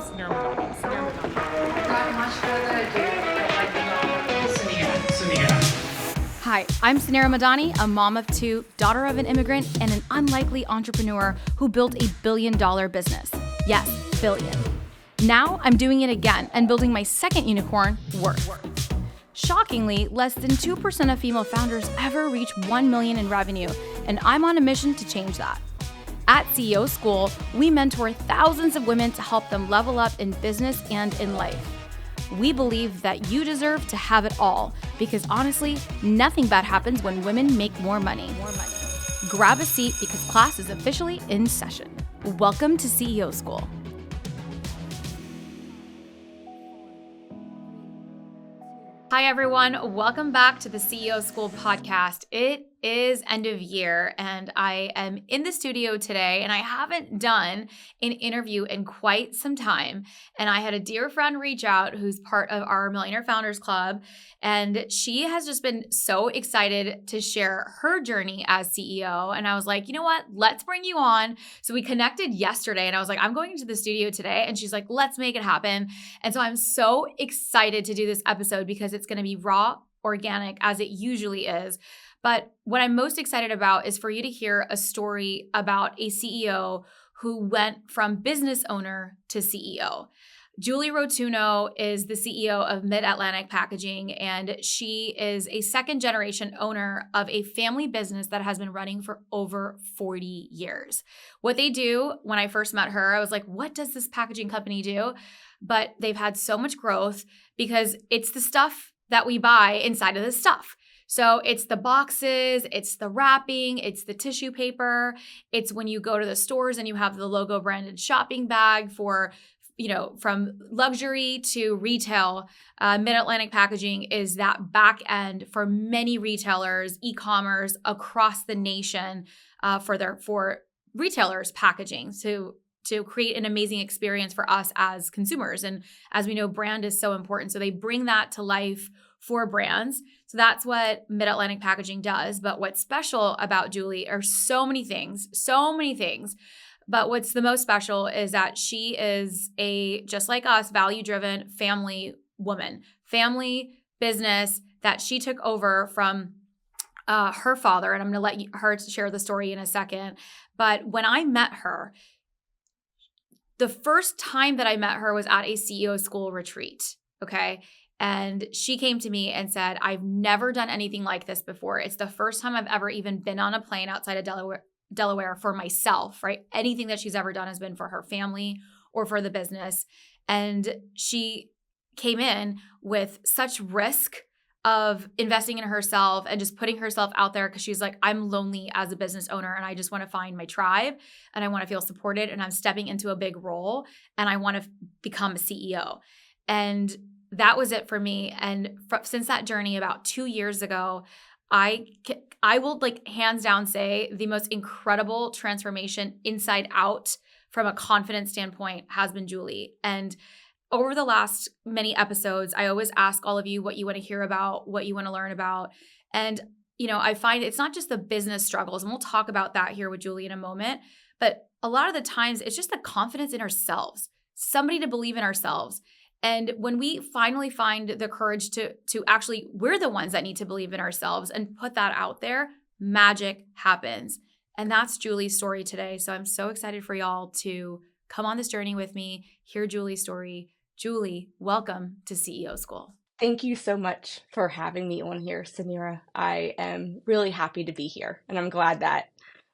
Suneera Madani. Suneera Madani. Without much further ado, I'd like to welcome Suneera. Hi, I'm Suneera Madani, a mom of two, daughter of an immigrant, and an unlikely entrepreneur who built a billion-dollar business. Yes, billion. Now I'm doing it again and building my second unicorn, Worth. Shockingly, less than 2% of female founders ever reach 1 million in revenue, and I'm on a mission to change that. At CEO School, we mentor thousands of women to help them level up in business and in life. We believe that you deserve to have it all because honestly, nothing bad happens when women make more money. Grab a seat because class is officially in session. Welcome to CEO School. Hi, everyone. Welcome back to the CEO School podcast. It is end of year, and I am in the studio today, and I haven't done an interview in quite some time. And I had a dear friend reach out who's part of our Millionaire Founders Club, and she has just been so excited to share her journey as CEO. And I was like, you know what? Let's bring you on. So we connected yesterday, and I was like, I'm going into the studio today. And she's like, let's make it happen. And so I'm so excited to do this episode because it's going to be raw, organic, as it usually is. But what I'm most excited about is for you to hear a story about a CEO who went from business owner to CEO. Julie Rotuno is the CEO of Mid-Atlantic Packaging, and she is a second-generation owner of a family business that has been running for over 40 years. What they do, when I first met her, I was like, what does this packaging company do? But they've had so much growth because it's the stuff that we buy inside of the stuff. So it's the boxes, it's the wrapping, it's the tissue paper. It's when you go to the stores and you have the logo branded shopping bag for, from luxury to retail. Mid-Atlantic Packaging is that back end for many retailers, e-commerce across the nation for retailers packaging to create an amazing experience for us as consumers. And as we know, brand is so important. So they bring that to life for brands. So that's what Mid-Atlantic Packaging does. But what's special about Julie are so many things. But what's the most special is that she is just like us, value-driven family woman, family business that she took over from her father. And I'm going to let her share the story in a second. But when I met her, the first time that I met her was at a CEO School retreat, okay? And she came to me and said, I've never done anything like this before. It's the first time I've ever even been on a plane outside of Delaware for myself, right? Anything that she's ever done has been for her family or for the business. And she came in with such risk of investing in herself and just putting herself out there because she's like, I'm lonely as a business owner and I just want to find my tribe and I want to feel supported and I'm stepping into a big role and I want to become a CEO. And that was it for me. And since that journey about 2 years ago, I will hands down say the most incredible transformation inside out from a confidence standpoint has been Julie. And over the last many episodes, I always ask all of you what you want to hear about, what you want to learn about. And, I find it's not just the business struggles, and we'll talk about that here with Julie in a moment, but a lot of the times it's just the confidence in ourselves, somebody to believe in ourselves. And when we finally find the courage to actually, we're the ones that need to believe in ourselves and put that out there, magic happens. And that's Julie's story today. So I'm so excited for y'all to come on this journey with me, hear Julie's story. Julie, welcome to CEO School. Thank you so much for having me on here, Suneera. I am really happy to be here, and I'm glad that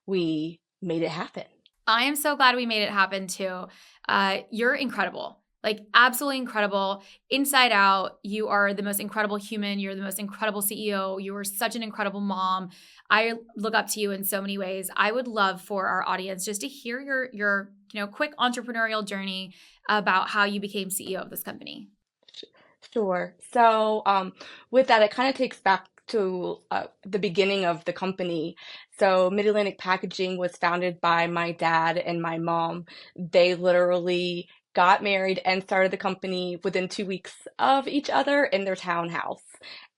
we made it happen. I am so glad we made it happen too. You're incredible. Absolutely incredible. Inside out, you are the most incredible human. You're the most incredible CEO. You are such an incredible mom. I look up to you in so many ways. I would love for our audience just to hear your quick entrepreneurial journey about how you became CEO of this company. Sure. So with that, it kind of takes back to the beginning of the company. So Mid-Atlantic Packaging was founded by my dad and my mom. They literally got married and started the company within 2 weeks of each other in their townhouse.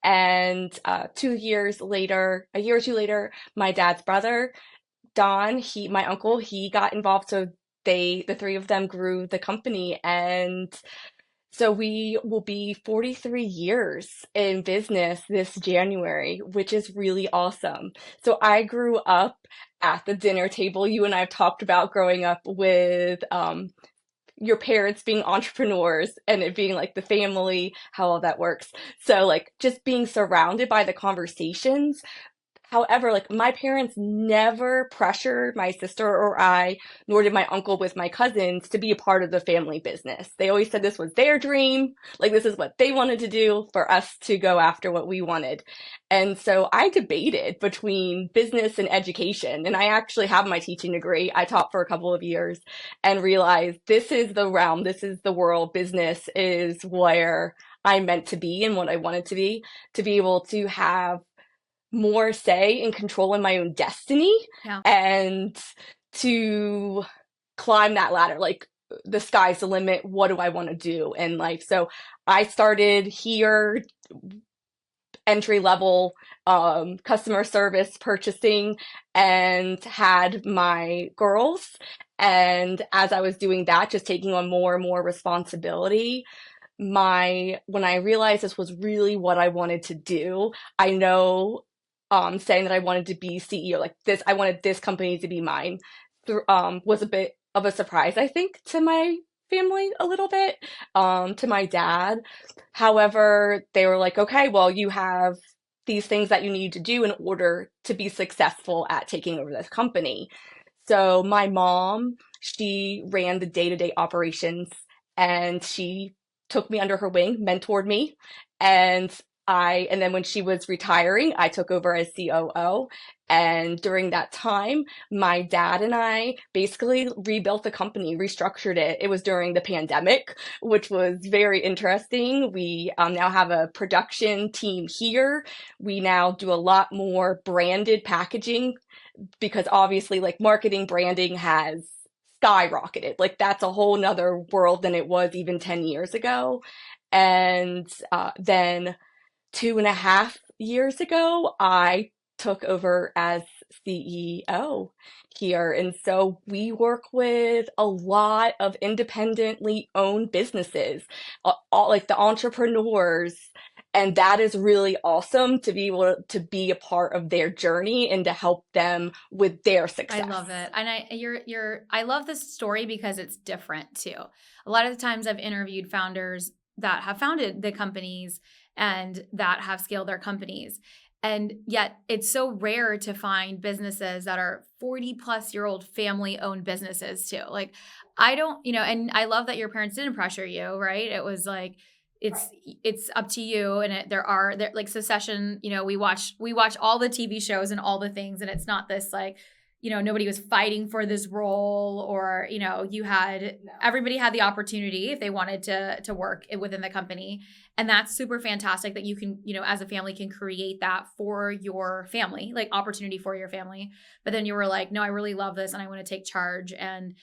And 2 years later, a year or two later, my dad's brother, Don, my uncle, he got involved. So the three of them grew the company, and so we will be 43 years in business this January, which is really awesome. So I grew up at the dinner table. You and I have talked about growing up with your parents being entrepreneurs and it being like the family, how all that works. So like just being surrounded by the conversations. However, like my parents never pressured my sister or I, nor did my uncle with my cousins, to be a part of the family business. They always said this was their dream, like this is what they wanted to do for us to go after what we wanted. And so I debated between business and education, and I actually have my teaching degree. I taught for a couple of years and realized this is the realm, this is the world, business is where I'm meant to be and what I wanted to be able to have more say and control in my own destiny Yeah. and to climb that ladder. Like the sky's the limit. What do I want to do in life? So I started here, entry level, customer service purchasing, and had my girls. And as I was doing that, just taking on more and more responsibility, when I realized this was really what I wanted to do, I know saying that I wanted to be CEO, like this, I wanted this company to be mine, was a bit of a surprise, I think, to my family a little bit, to my dad. However, they were like, okay, well, you have these things that you need to do in order to be successful at taking over this company. So my mom, she ran the day-to-day operations and she took me under her wing, mentored me, and and then when she was retiring, I took over as COO. And during that time, my dad and I basically rebuilt the company, restructured it. It was during the pandemic, which was very interesting. We now have a production team here. We now do a lot more branded packaging because obviously like marketing branding has skyrocketed. Like that's a whole nother world than it was even 10 years ago. And then 2.5 years ago, I took over as CEO here. And so we work with a lot of independently owned businesses, all, like the entrepreneurs. And that is really awesome to be able to be a part of their journey and to help them with their success. I love it. And I love this story because it's different too. A lot of the times I've interviewed founders that have founded the companies and that have scaled their companies. And yet it's so rare to find businesses that are 40-plus-year-old family-owned businesses too. Like I don't, and I love that your parents didn't pressure you, right? It was like, it's up to you. And there like Succession, we watch all the TV shows and all the things. And it's not this like, nobody was fighting for this role or, everybody had the opportunity if they wanted to work within the company. And that's super fantastic that you can, as a family can create that for your family, like opportunity for your family. But then you were like, no, I really love this and I want to take charge and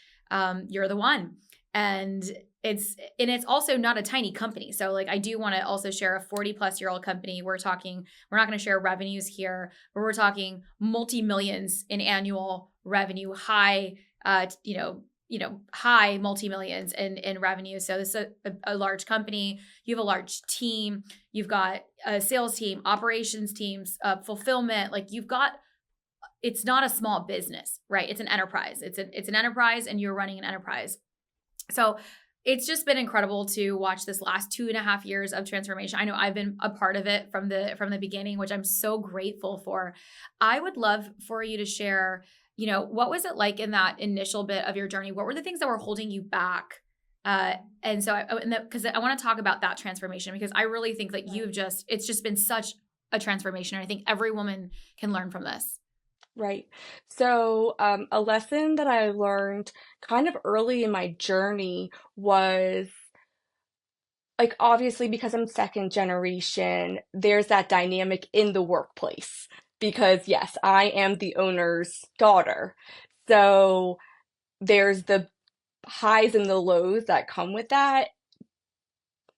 you're the one. And it's also not a tiny company. So like I do want to also share a 40-plus-year-old company. We're not going to share revenues here, but we're talking multi-millions in annual revenue, high high multi-millions in revenue. So this is a large company. You have a large team. You've got a sales team, operations teams, fulfillment. Like it's not a small business, right? It's an enterprise. It's an enterprise and you're running an enterprise. So it's just been incredible to watch this last 2.5 years of transformation. I know I've been a part of it from the beginning, which I'm so grateful for. I would love for you to share, what was it like in that initial bit of your journey? What were the things that were holding you back? And so, because I want to talk about that transformation, because I really think that it's just been such a transformation. And I think every woman can learn from this. Right. So, a lesson that I learned kind of early in my journey was like, obviously, because I'm second generation, there's that dynamic in the workplace. Because, yes, I am the owner's daughter. So, there's the highs and the lows that come with that.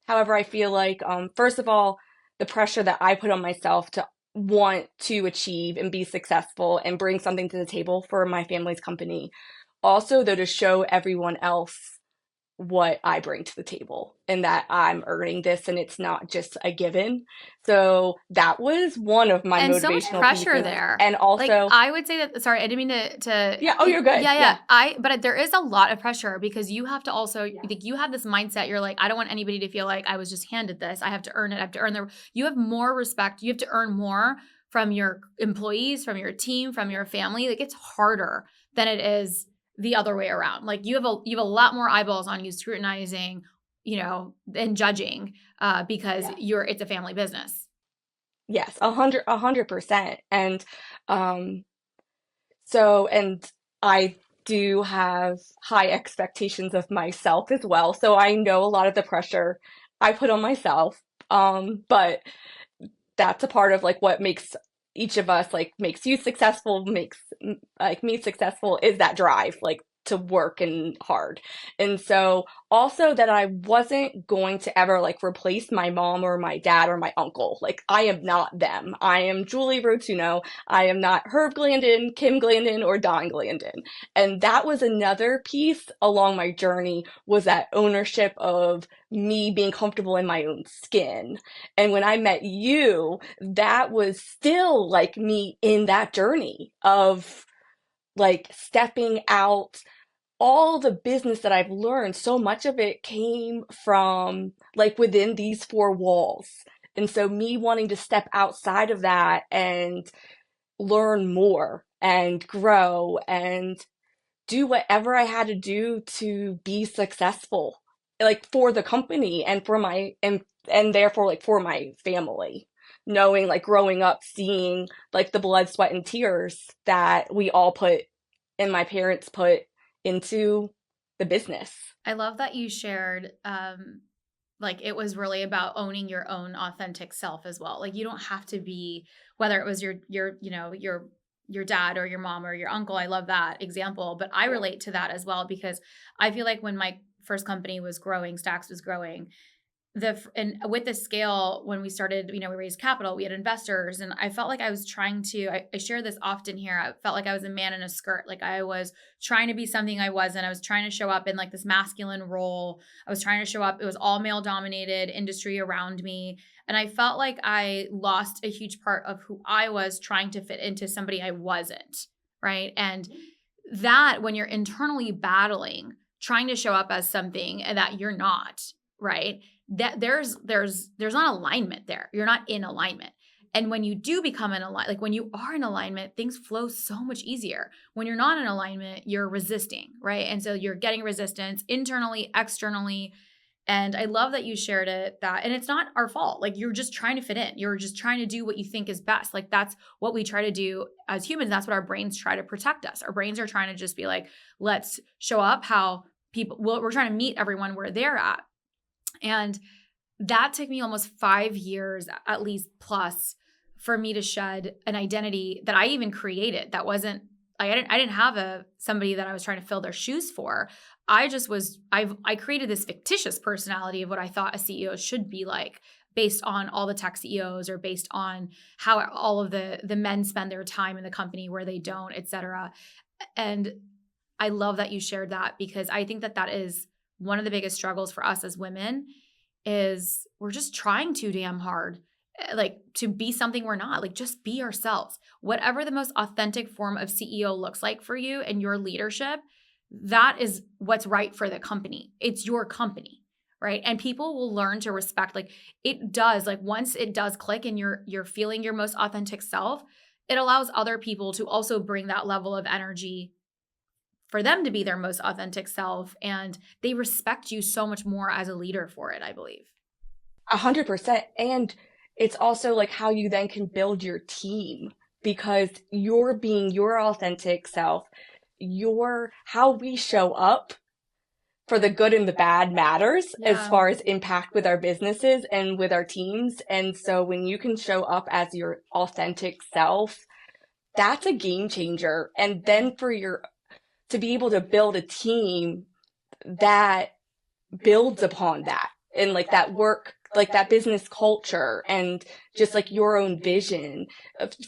However, I feel like, first of all, the pressure that I put on myself to want to achieve and be successful and bring something to the table for my family's company also though to show everyone else what I bring to the table and that I'm earning this and it's not just a given. So that was one of my And so much motivational pressure pieces. there. And Like, also, I would say that, sorry, I didn't mean to yeah, oh, you're good. yeah. But there is a lot of pressure because you have to also, like, you have this mindset. You're like, I don't want anybody to feel like I was just handed this. I have to earn it. I have to earn you have more respect. You have to earn more from your employees, from your team, from your family. Like, it's harder than it is the other way around. Like, you have a lot more eyeballs on you scrutinizing, and judging, because it's a family business. Yes, 100%. And um, and I do have high expectations of myself as well. So I know a lot of the pressure I put on myself. But that's a part of like what makes each of us, like makes you successful, makes like me successful, is that drive, like to work and hard. And so also that I wasn't going to ever like replace my mom or my dad or my uncle. Like I am not them. I am Julie Rotuno. I am not Herb Glandon, Kim Glandon, or Don Glandon. And that was another piece along my journey, was that ownership of me being comfortable in my own skin. And when I met you, that was still like me in that journey of like stepping out. All the business that I've learned, so much of it came from like within these four walls. And so me wanting to step outside of that and learn more and grow and do whatever I had to do to be successful, like for the company and for and therefore like for my family. Knowing like growing up, seeing like the blood, sweat, and tears that we all put and my parents put into the business. I love that you shared, like, it was really about owning your own authentic self as well. Like, you don't have to be, whether it was your dad or your mom or your uncle. I love that example, but I relate to that as well because I feel like when my first company was growing, Stacks was growing, and with the scale, when we started, we raised capital, we had investors, and I felt like I was trying to, I share this often here. I felt like I was a man in a skirt. Like I was trying to be something I wasn't. I was trying to show up in like this masculine role. I was trying to show up. It was all male dominated industry around me. And I felt like I lost a huge part of who I was trying to fit into somebody I wasn't. Right. And that when you're internally battling, trying to show up as something that you're not, right? That there's not alignment there. You're not in alignment. And when you do become in alignment, like when you are in alignment, things flow so much easier. When you're not in alignment, you're resisting, right? And so you're getting resistance internally, externally. And I love that you shared and it's not our fault. Like you're just trying to fit in. You're just trying to do what you think is best. Like that's what we try to do as humans. That's what our brains try to protect us. Our brains are trying to just be like, let's show up how we're trying to meet everyone where they're at. And that took me almost 5 years, at least plus, for me to shed an identity that I even created. That wasn't, I didn't have somebody that I was trying to fill their shoes for. I created this fictitious personality of what I thought a CEO should be like, based on all the tech CEOs or based on how all of the men spend their time in the company where they don't, et cetera. And I love that you shared that because I think that is one of the biggest struggles for us as women is we're just trying too damn hard, like to be something we're not. Like just be ourselves. Whatever the most authentic form of CEO looks like for you and your leadership, that is what's right for the company. It's your company, right? And people will learn to respect. Like it does. Like once it does click and you're feeling your most authentic self, it allows other people to also bring that level of energy for them to be their most authentic self. And they respect you so much more as a leader for it, I believe. 100%. And it's also like how you then can build your team because you're being your authentic self, how we show up for the good and the bad matters as far as impact with our businesses and with our teams. And so when you can show up as your authentic self, that's a game changer. And then to be able to build a team that builds upon that and like that work, like that business culture and just like your own vision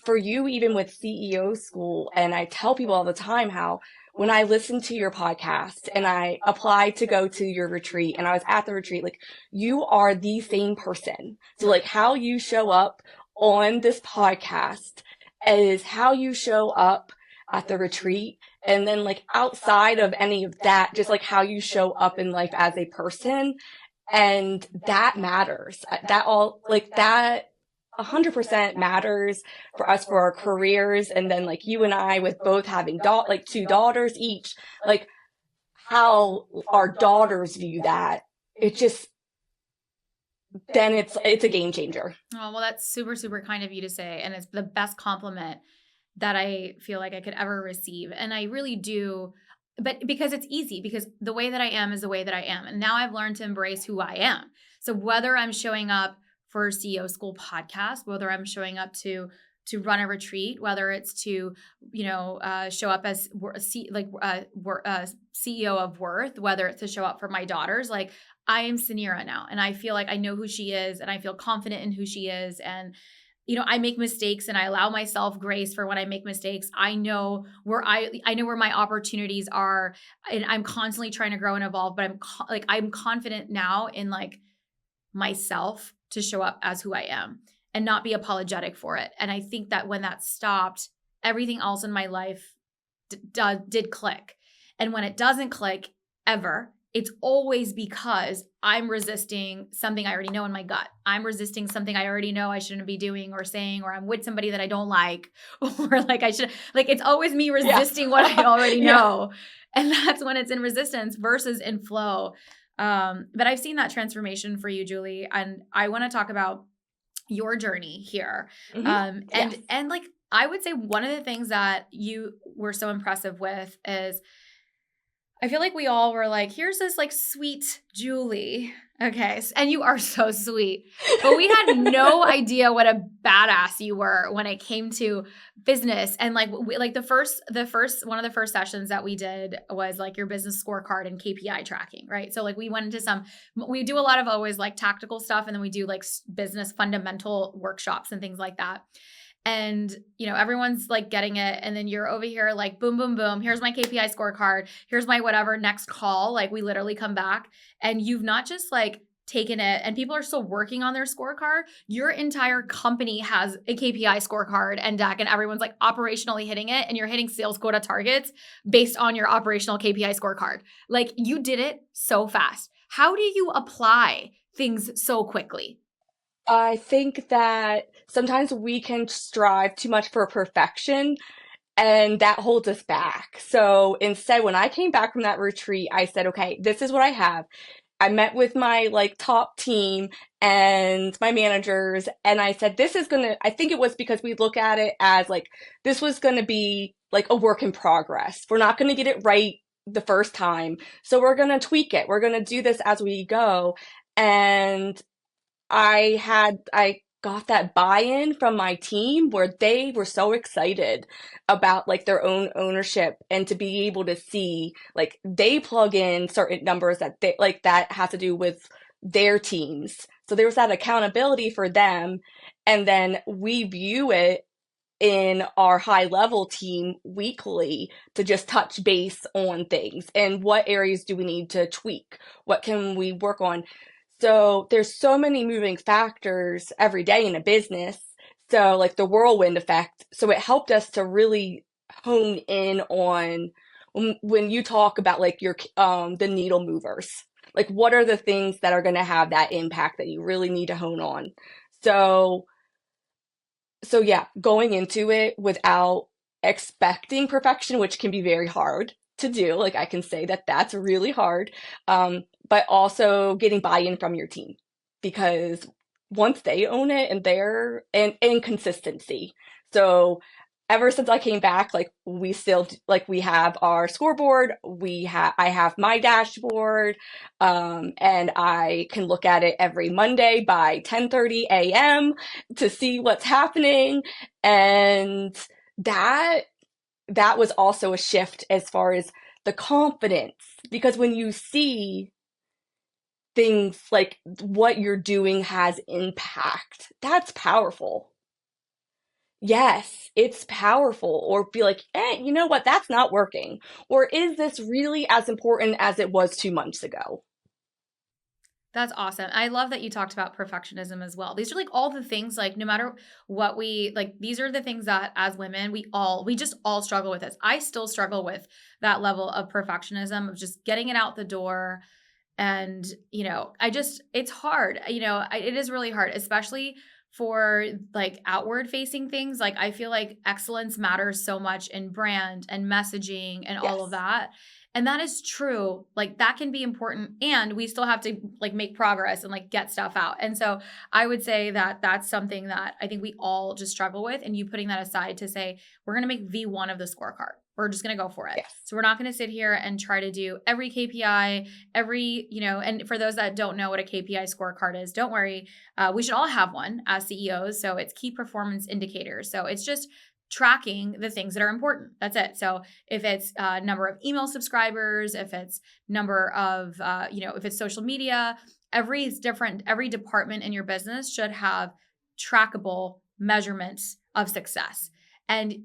for you, even with CEO school. And I tell people all the time how when I listened to your podcast and I applied to go to your retreat and I was at the retreat, like you are the same person. So like how you show up on this podcast is how you show up at the retreat. And then like outside of any of that, just like how you show up in life as a person. And that matters. That all like that 100% matters for us for our careers. And then like you and I with both having like two daughters each, like how our daughters view that, it just, then it's a game changer. Oh, well, that's super, super kind of you to say. And it's the best compliment that I feel like I could ever receive. And I really do, but because it's easy, because the way that I am is the way that I am. And now I've learned to embrace who I am. So whether I'm showing up for CEO School podcast, whether I'm showing up to run a retreat, whether it's to, show up as CEO of Worth, whether it's to show up for my daughters, like I am Suneera now. And I feel like I know who she is and I feel confident in who she is. And I make mistakes and I allow myself grace for when I make mistakes. I know where my opportunities are, and I'm constantly trying to grow and evolve, but I'm confident now in like myself to show up as who I am and not be apologetic for it. And I think that when that stopped, everything else in my life did click. And when it doesn't click ever, it's always because I'm resisting something I already know in my gut. I'm resisting something I already know I shouldn't be doing or saying, or I'm with somebody that I don't like, or like I should, like it's always me resisting what I already know. And that's when it's in resistance versus in flow. But I've seen that transformation for you, Julie. And I want to talk about your journey here. And like, I would say one of the things that you were so impressive with is I feel like we all were like, here's this like sweet Julie. Okay. And you are so sweet, but we had no idea what a badass you were when it came to business. And like, one of the first sessions that we did was like your business scorecard and KPI tracking, right? So like we went into we do a lot of always like tactical stuff. And then we do like business fundamental workshops and things like that. And, everyone's like getting it. And then you're over here like, boom, boom, boom. Here's my KPI scorecard. Here's my whatever next call. Like we literally come back and you've not just like taken it and people are still working on their scorecard. Your entire company has a KPI scorecard and deck and everyone's like operationally hitting it and you're hitting sales quota targets based on your operational KPI scorecard. Like you did it so fast. How do you apply things so quickly? I think that sometimes we can strive too much for perfection and that holds us back. So instead, when I came back from that retreat, I said, okay, this is what I have. I met with my like top team and my managers and I said, I think it was because we look at it as like, this was going to be like a work in progress. We're not going to get it right the first time. So we're going to tweak it. We're going to do this as we go. And I got that buy-in from my team where they were so excited about like their own ownership and to be able to see like they plug in certain numbers that they like that has to do with their teams. So there was that accountability for them. And then we view it in our high level team weekly to just touch base on things and what areas do we need to tweak? What can we work on? So there's so many moving factors every day in a business. So like the whirlwind effect. So it helped us to really hone in on when you talk about like your the needle movers. Like what are the things that are going to have that impact that you really need to hone on? So yeah, going into it without expecting perfection, which can be very hard to do. Like I can say that that's really hard. But also getting buy-in from your team because once they own it and consistency. So ever since I came back, like we still we have our scoreboard, I have my dashboard, and I can look at it every Monday by 10:30 a.m. to see what's happening. And that was also a shift as far as the confidence, because when you see things like what you're doing has impact, that's powerful. Yes, it's powerful. Or be like, you know what? That's not working. Or is this really as important as it was 2 months ago? That's awesome. I love that you talked about perfectionism as well. These are like all the things, like no matter what we like, these are the things that as women, we just all struggle with this. I still struggle with that level of perfectionism of just getting it out the door. And, it's hard. It is really hard, especially for like outward facing things. Like I feel like excellence matters so much in brand and messaging and all of Yes. that. And that is true. Like that can be important, and we still have to like make progress and like get stuff out. And so I would say that that's something that I think we all just struggle with. And you putting that aside to say, we're going to make V1 of the scorecard. We're just going to go for it. Yes. So we're not going to sit here and try to do every KPI, and for those that don't know what a KPI scorecard is, don't worry. We should all have one as CEOs. So it's key performance indicators. So it's just tracking the things that are important. That's it. So if it's number of email subscribers, if it's number of, if it's social media, every department in your business should have trackable measurements of success. And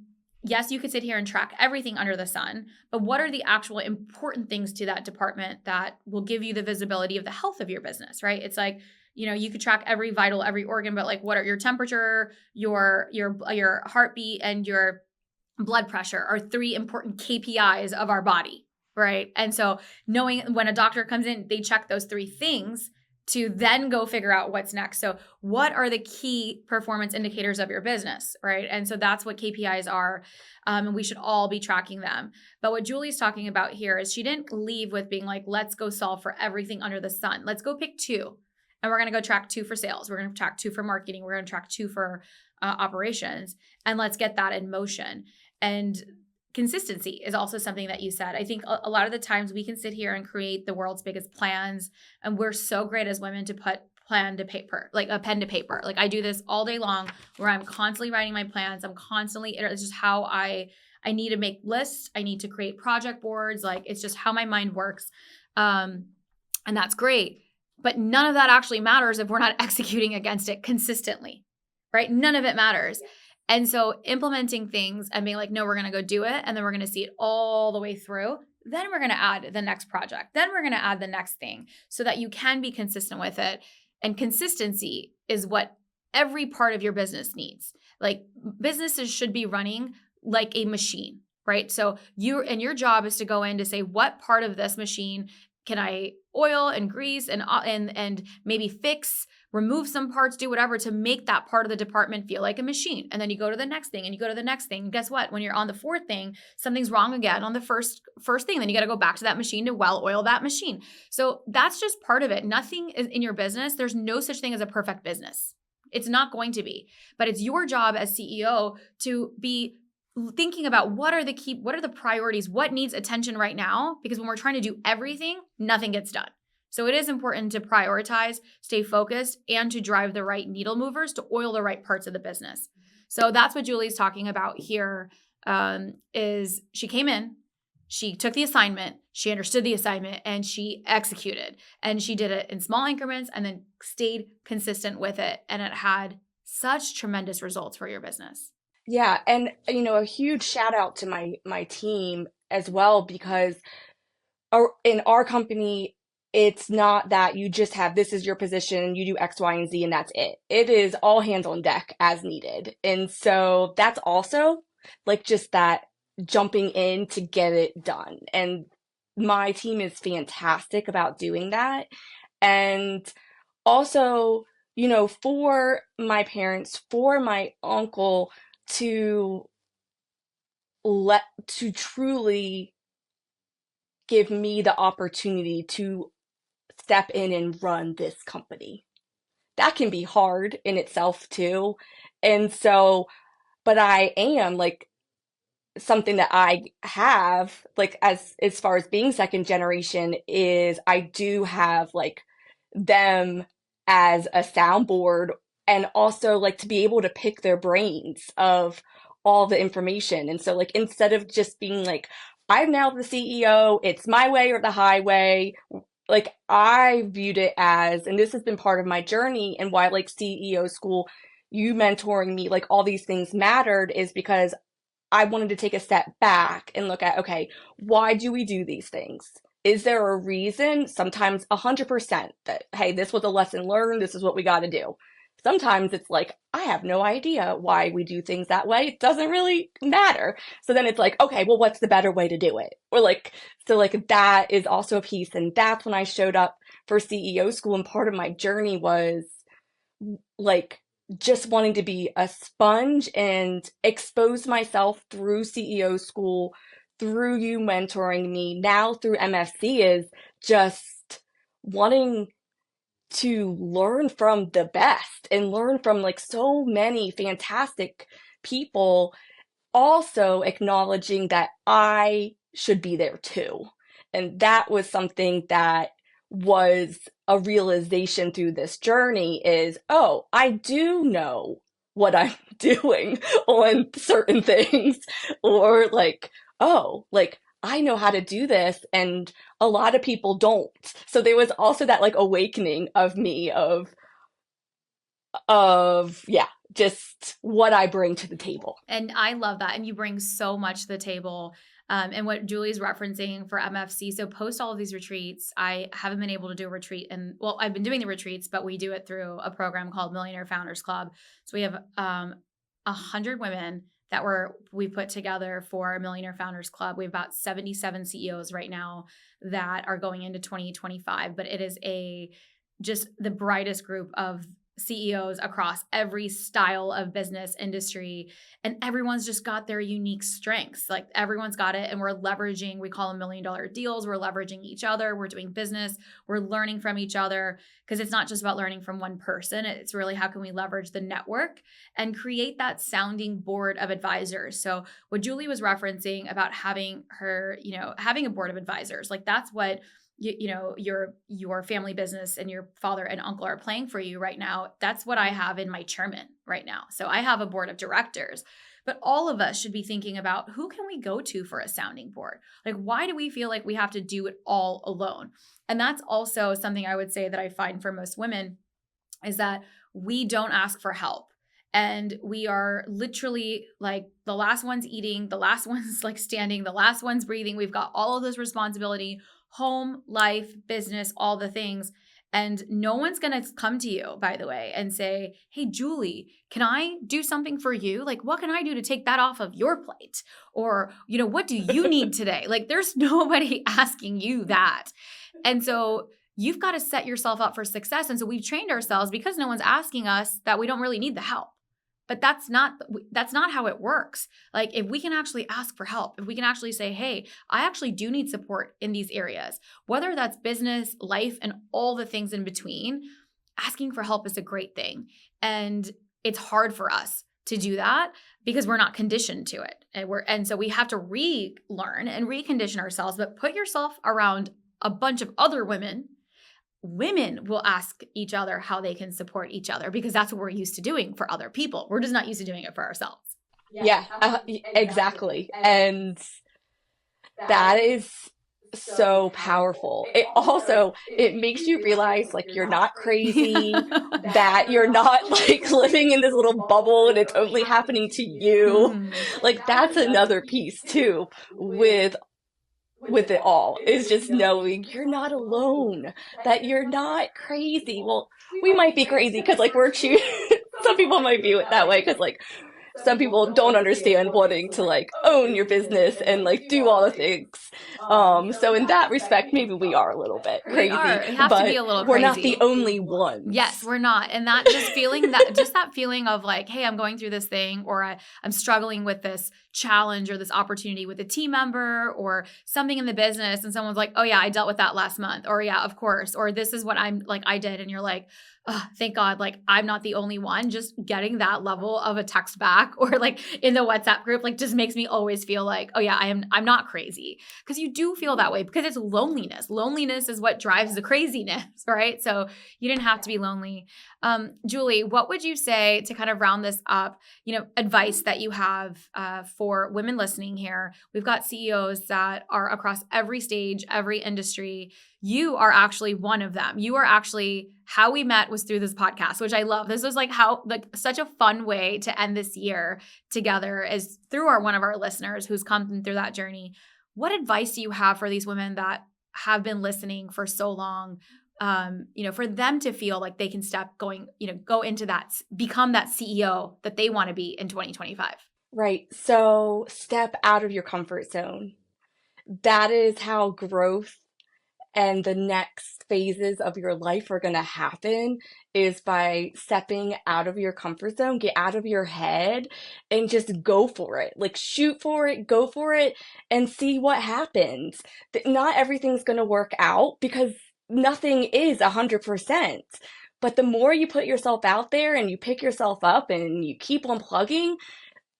yes, you could sit here and track everything under the sun, but what are the actual important things to that department that will give you the visibility of the health of your business, right? It's like, you could track every vital, every organ, but like what are your temperature, your heartbeat, and your blood pressure are three important KPIs of our body, right? And so knowing when a doctor comes in, they check those three things to then go figure out what's next. So what are the key performance indicators of your business, right? And so that's what KPIs are. And we should all be tracking them. But what Julie's talking about here is she didn't leave with being like, let's go solve for everything under the sun. Let's go pick two. And we're going to go track two for sales. We're going to track two for marketing. We're going to track two for operations. And let's get that in motion. And consistency is also something that you said. I think a lot of the times we can sit here and create the world's biggest plans. And we're so great as women to put plan to paper, like a pen to paper. Like I do this all day long where I'm constantly writing my plans. It's just how I need to make lists. I need to create project boards. Like it's just how my mind works. And that's great. But none of that actually matters if we're not executing against it consistently, right? None of it matters. And so implementing things and being like, no, we're going to go do it. And then we're going to see it all the way through. Then we're going to add the next project. Then we're going to add the next thing so that you can be consistent with it. And consistency is what every part of your business needs. Like businesses should be running like a machine, right? So your job is to go in to say, what part of this machine can I oil and grease and maybe fix, remove some parts, do whatever to make that part of the department feel like a machine. And then you go to the next thing and you go to the next thing. And guess what? When you're on the fourth thing, something's wrong again on the first thing. Then you got to go back to that machine to well oil that machine. So that's just part of it. Nothing is in your business. There's no such thing as a perfect business. It's not going to be, but it's your job as CEO to be thinking about what are the priorities, what needs attention right now, because when we're trying to do everything, nothing gets done. So it is important to prioritize, stay focused, and to drive the right needle movers to oil the right parts of the business. So that's what Julie's talking about here. Is she came in, she took the assignment, she understood the assignment, and she executed. And she did it in small increments and then stayed consistent with it. And it had such tremendous results for your business. Yeah, and a huge shout out to my team as well, because in our company, it's not that you just have this is your position, you do X, Y, and Z, and that's it. It is all hands on deck as needed. And so that's also like just that jumping in to get it done. And my team is fantastic about doing that. And also, for my parents, for my uncle to truly give me the opportunity to step in and run this company. That can be hard in itself too. And so, but I am like something that I have like as far as being second generation is I do have like them as a soundboard, and also like to be able to pick their brains of all the information. And so like instead of just being like I'm now the CEO, it's my way or the highway, like I viewed it as, and this has been part of my journey and why like CEO school you mentoring me, like all these things mattered, is because I wanted to take a step back and look at, okay, why do we do these things? Is there a reason? Sometimes 100% that, hey, this was a lesson learned. This is what we got to do. Sometimes it's like, I have no idea why we do things that way. It doesn't really matter. So then it's like, okay, well, what's the better way to do it? Or like, so like that is also a piece. And that's when I showed up for CEO school. And part of my journey was like just wanting to be a sponge and expose myself through CEO school, through you mentoring me, now through MFC, is just wanting to learn from the best and learn from like so many fantastic people, also acknowledging that I should be there too. And that was something that was a realization through this journey is, oh, I do know what I'm doing on certain things, or like, oh, like I know how to do this and a lot of people don't. So there was also that like awakening of me yeah, just what I bring to the table. And I love that. And you bring so much to the table. And what Julie's referencing for MFC. So post all of these retreats, I haven't been able to do a retreat. And well, I've been doing the retreats, but we do it through a program called Millionaire Founders Club. So we have 100 women that we put together for Millionaire Founders Club. We have about 77 CEOs right now that are going into 2025, but it is just the brightest group of CEOs across every style of business industry, and everyone's just got their unique strengths. Like everyone's got it, and we're leveraging, we call them $1 million deals. We're leveraging each other. We're doing business. We're learning from each other, because it's not just about learning from one person. It's really how can we leverage the network and create that sounding board of advisors. So what Julie was referencing about having a board of advisors, like that's what your family business and your father and uncle are playing for you right now. That's what I have in my chairman right now. So I have a board of directors, but all of us should be thinking about who can we go to for a sounding board? Like, why do we feel like we have to do it all alone? And that's also something I would say that I find for most women is that we don't ask for help. And we are literally like the last one's eating, the last one's like standing, the last one's breathing. We've got all of this responsibility, home, life, business, all the things. And no one's going to come to you, by the way, and say, hey, Julie, can I do something for you? Like, what can I do to take that off of your plate? Or, what do you need today? Like, there's nobody asking you that. And so you've got to set yourself up for success. And so we've trained ourselves, because no one's asking us, that we don't really need the help. But that's not how it works. Like, if we can actually ask for help, if we can actually say, hey, I actually do need support in these areas, whether that's business, life, and all the things in between, asking for help is a great thing. And it's hard for us to do that because we're not conditioned to it. And so we have to relearn and recondition ourselves, but put yourself around a bunch of other women. Women will ask each other how they can support each other, because that's what we're used to doing for other people. We're just not used to doing it for ourselves. Yeah, exactly. And that is so powerful. It makes you realize like you're not crazy, that you're not like living in this little bubble and it's only happening to you. Mm-hmm. Like that's another piece too with it all, is just knowing you're not alone, that you're not crazy. Well, we might be crazy because like some people might view it that way, because like some people don't understand wanting to like own your business and like do all the things. So in that respect, maybe we are a little bit crazy. We have but to be a little we're crazy. not the only ones. Yes, we're not. And that just feeling that feeling of like, hey, I'm going through this thing, or I'm struggling with this challenge or this opportunity with a team member or something in the business. And someone's like, oh yeah, I dealt with that last month. Or yeah, of course. Or this is what I did. And you're like, oh, thank God, like I'm not the only one. Just getting that level of a text back or like in the WhatsApp group, like just makes me always feel like, oh yeah, I'm not crazy. Because you do feel that way because it's loneliness. Loneliness is what drives the craziness, right? So you didn't have to be lonely. Julie, what would you say to kind of round this up, advice that you have for for women listening here. We've got CEOs that are across every stage, every industry. You are actually one of them. You are actually how we met was through this podcast, which I love. This was like such a fun way to end this year together is through one of our listeners who's come through that journey. What advice do you have for these women that have been listening for so long? For them to feel like they can go into that, become that CEO that they want to be in 2025. Right. So step out of your comfort zone. That is how growth and the next phases of your life are going to happen, is by stepping out of your comfort zone, get out of your head and just go for it. Like shoot for it, go for it and see what happens. Not everything's going to work out because nothing is 100%. But the more you put yourself out there and you pick yourself up and you keep on plugging,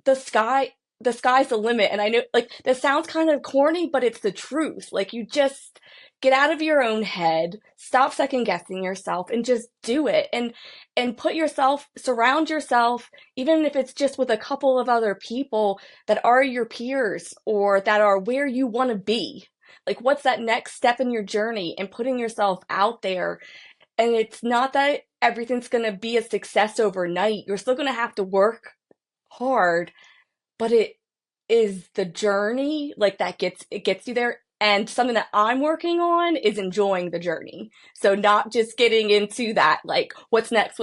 the sky's the limit. And I know, like, this sounds kind of corny, but it's the truth. Like, you just get out of your own head, stop second guessing yourself, and just do it. And surround yourself, even if it's just with a couple of other people that are your peers or that are where you want to be. Like, what's that next step in your journey, and putting yourself out there. And it's not that everything's going to be a success overnight. You're still going to have to work hard, but it is the journey that gets you there. And something that I'm working on is enjoying the journey. So not just getting into that, like, what's next,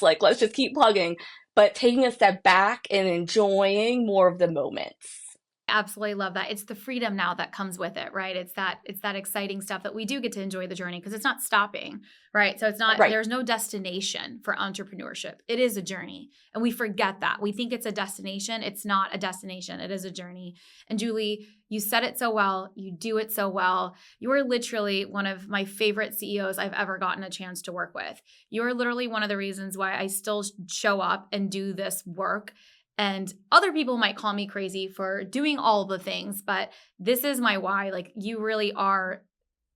like, let's just keep plugging, but taking a step back and enjoying more of the moments. Absolutely love that. It's the freedom now that comes with it, right? It's that exciting stuff that we do get to enjoy the journey because it's not stopping, right? So it's not, Right. There's no destination for entrepreneurship. It is a journey. And we forget that. We think it's a destination. It's not a destination. It is a journey. And Julie, you said it so well. You do it so well. You are literally one of my favorite CEOs I've ever gotten a chance to work with. You're literally one of the reasons why I still show up and do this work. And other people might call me crazy for doing all the things, but this is my why. Like, you really are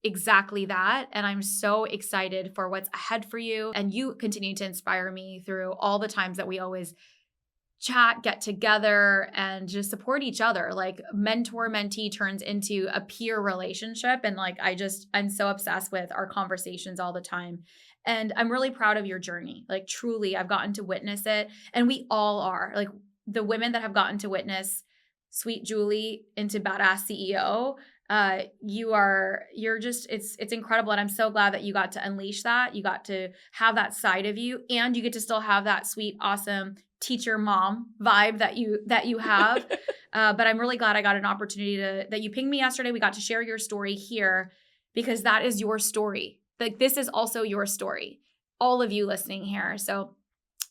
exactly that. And I'm so excited for what's ahead for you. And you continue to inspire me through all the times that we always chat, get together, and just support each other. Like, mentor-mentee turns into a peer relationship. And I'm so obsessed with our conversations all the time. And I'm really proud of your journey. Like, truly, I've gotten to witness it. And we all are. Like, the women that have gotten to witness sweet Julie into badass CEO, it's incredible. And I'm so glad that you got to unleash that. You got to have that side of you, and you get to still have that sweet, awesome teacher mom vibe that you have. But I'm really glad I got an opportunity that you pinged me yesterday. We got to share your story here because that is your story. Like, this is also your story, all of you listening here. So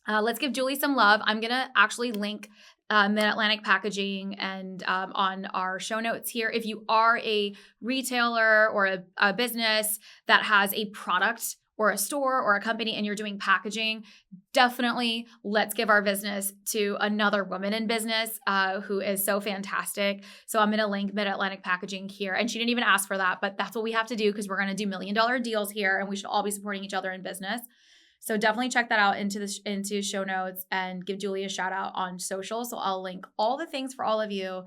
let's give Julie some love. I'm going to actually link Mid-Atlantic Packaging and on our show notes here. If you are a retailer or a business that has a product or a store or a company and you're doing packaging, definitely let's give our business to another woman in business who is so fantastic. So I'm going to link Mid-Atlantic Packaging here. And she didn't even ask for that, but that's what we have to do because we're going to do $1 million deals here, and we should all be supporting each other in business. So definitely check that out into show notes and give Julie a shout out on social. So I'll link all the things for all of you.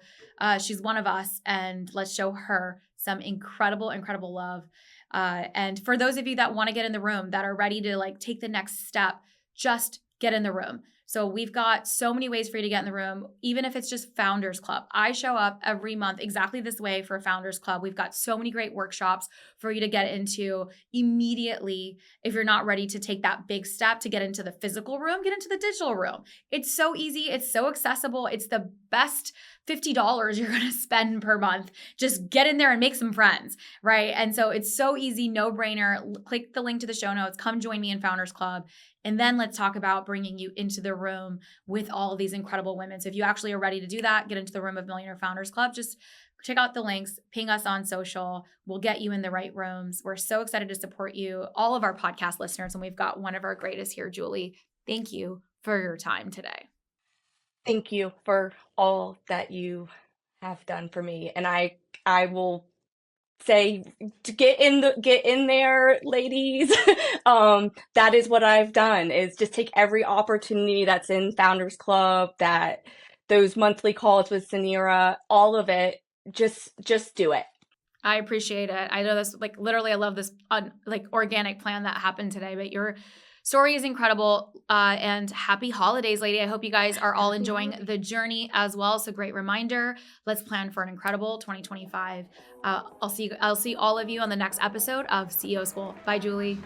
She's one of us, and let's show her some incredible, incredible love. And for those of you that want to get in the room, that are ready to take the next step, just get in the room. So we've got so many ways for you to get in the room, even if it's just Founders Club. I show up every month exactly this way for Founders Club. We've got so many great workshops for you to get into immediately. If you're not ready to take that big step to get into the physical room, get into the digital room. It's so easy. It's so accessible. It's the best $50 you're going to spend per month. Just get in there and make some friends, right? And so it's so easy, no brainer. Click the link to the show notes. Come join me in Founders Club. And then let's talk about bringing you into the room with all of these incredible women. So if you actually are ready to do that, get into the room of Millionaire Founders Club, just check out the links, ping us on social. We'll get you in the right rooms. We're so excited to support you, all of our podcast listeners. And we've got one of our greatest here, Julie. Thank you for your time today. Thank you for all that you have done for me. And I will say to get in there, ladies. That is what I've done, is just take every opportunity that's in Founders Club that those monthly calls with Suneera, all of it. Just do it. I appreciate it. I know this, like, literally, I love this like organic plan that happened today, but your story is incredible. And happy holidays, lady. I hope you guys are all enjoying the journey as well. So great reminder. Let's plan for an incredible 2025. I'll see all of you on the next episode of CEO School. Bye, Julie.